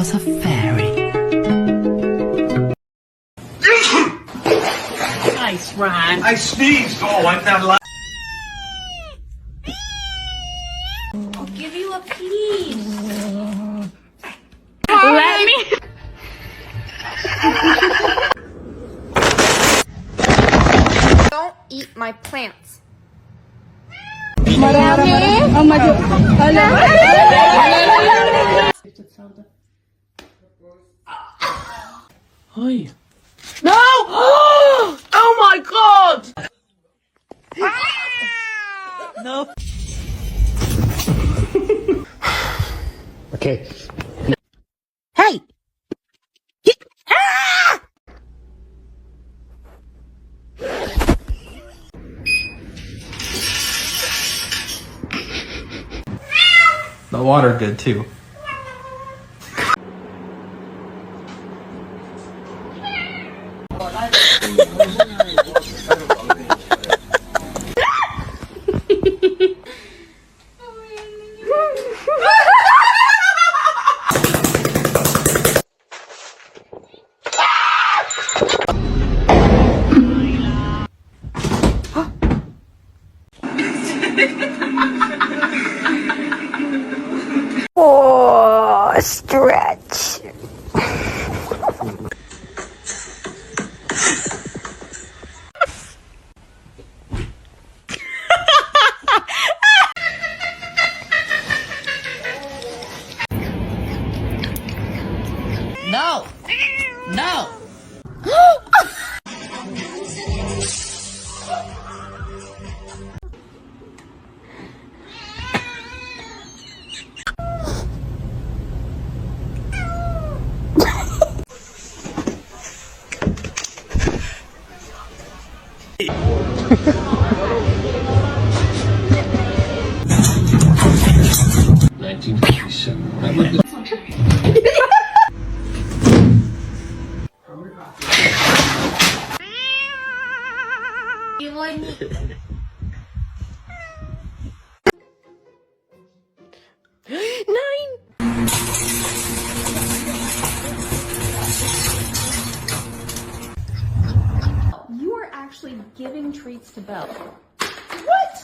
was a fairy. Nice, Ron. I sneezed. Oh, I'm not allowed. I'll give you a piece. Let me. Don't eat my plants. Hi. No! Oh my god! No. Okay. Hey! The water good too. Oh, stretch. No! No! You wouldn't. You are actually giving treats to Belle. What?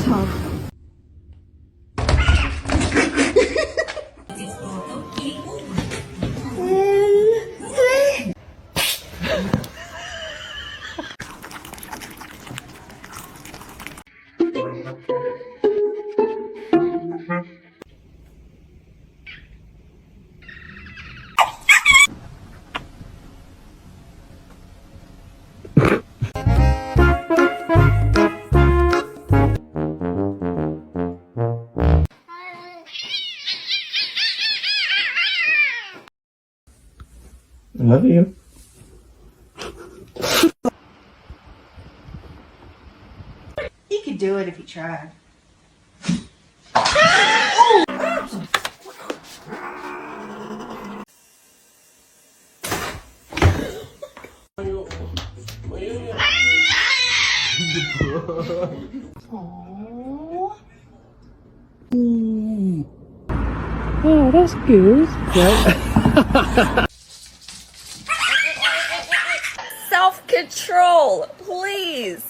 So. I love you. He could do it if he tried. Oh, that's good. Self-control, please.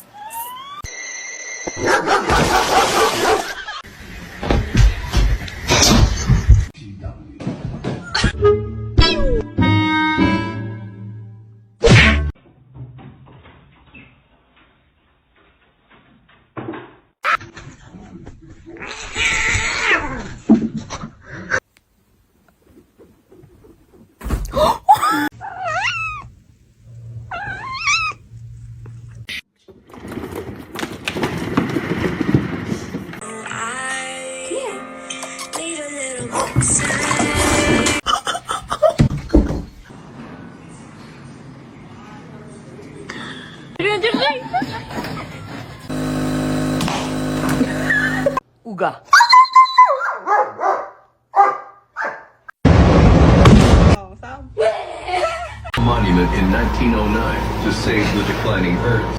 Uga. Monument in 1909 to save the declining Earth.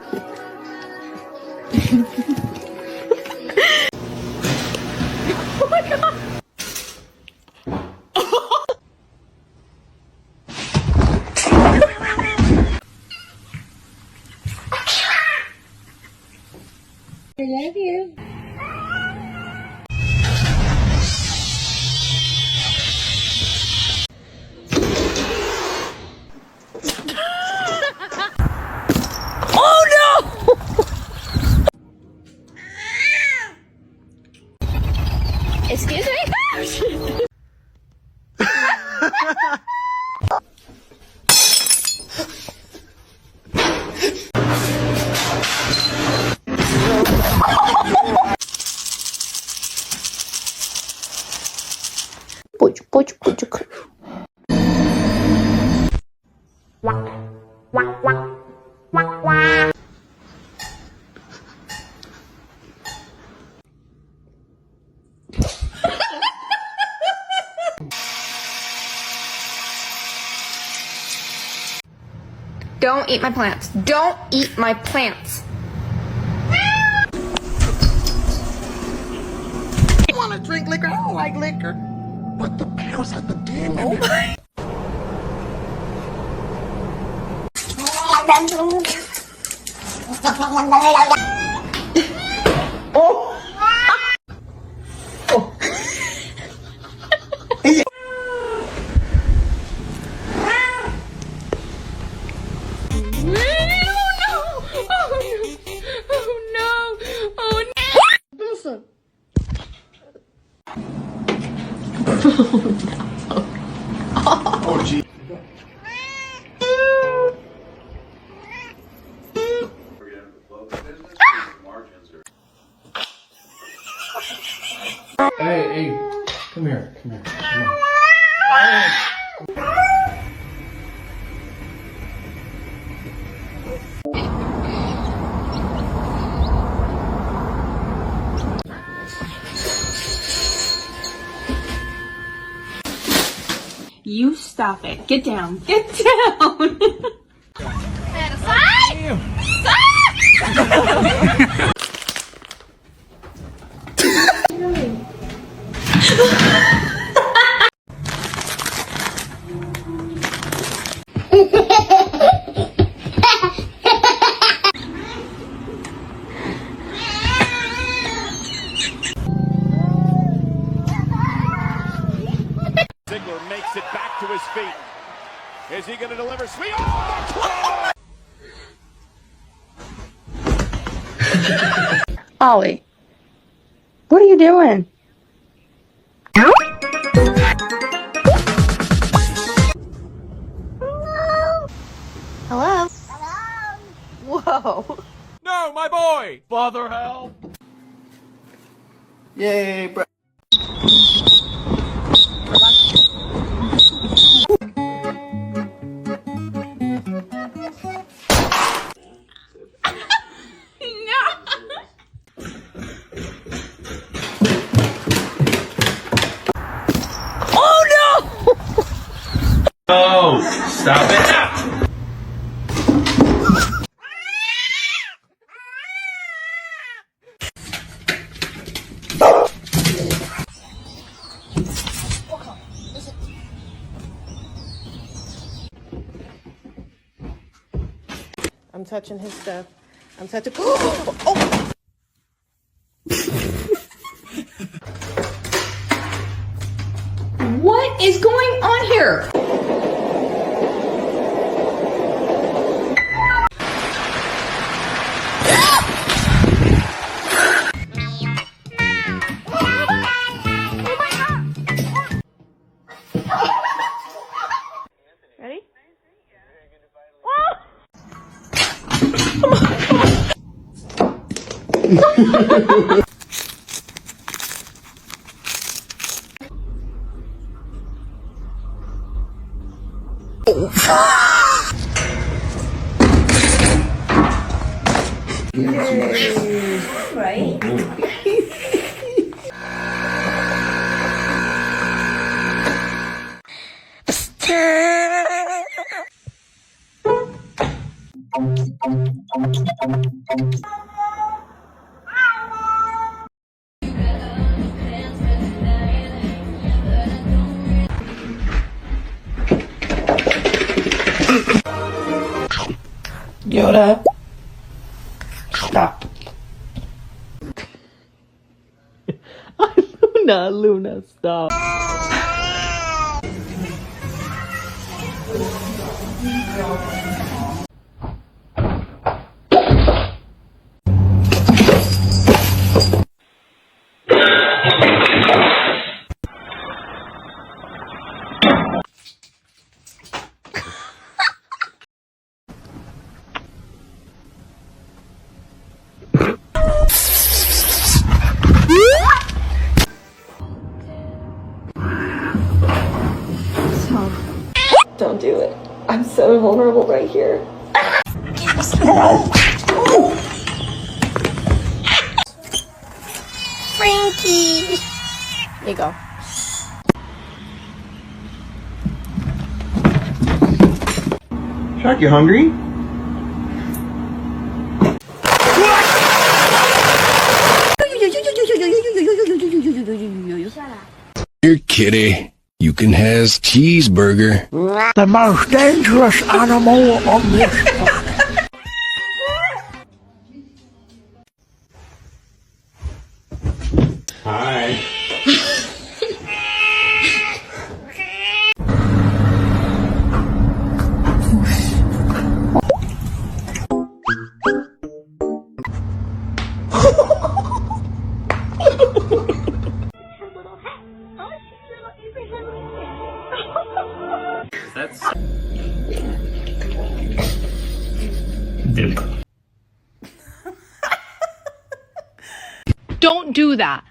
Pucuk, pucuk. Don't eat my plants. Don't eat my plants. I want to drink liquor. I don't like liquor. What the hell's at the den? Oh my. Oh. Oh. Oh, gee. Hey, come here, come here. Come on. You stop it. Get down. Get down. Makes it back to his feet. Is he going to deliver sweet? Oh, Ollie, what are you doing? Hello? Whoa. no, my boy! Father, help! Yay, bro. Oh, stop it now! I'm touching his stuff. I'm touching. Oh! What is going on here? Ready? Yoda. Stop. Luna, stop. Don't do it. I'm so vulnerable right here. Frankie. There you go. Shark, you hungry? Here, kitty. You can have cheeseburger. The most dangerous animal on this planet. Hi. Don't do that.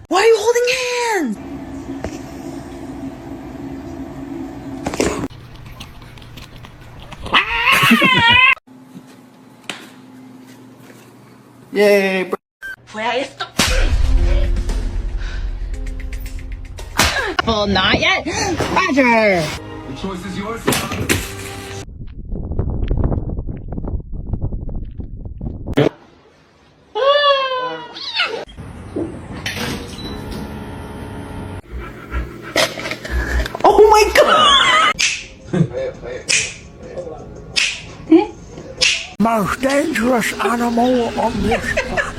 Why are you holding hands? Yay, bro. Fue a esto. Well, not yet. Roger. The choice is yours. Oh my god! Most dangerous animal on this planet.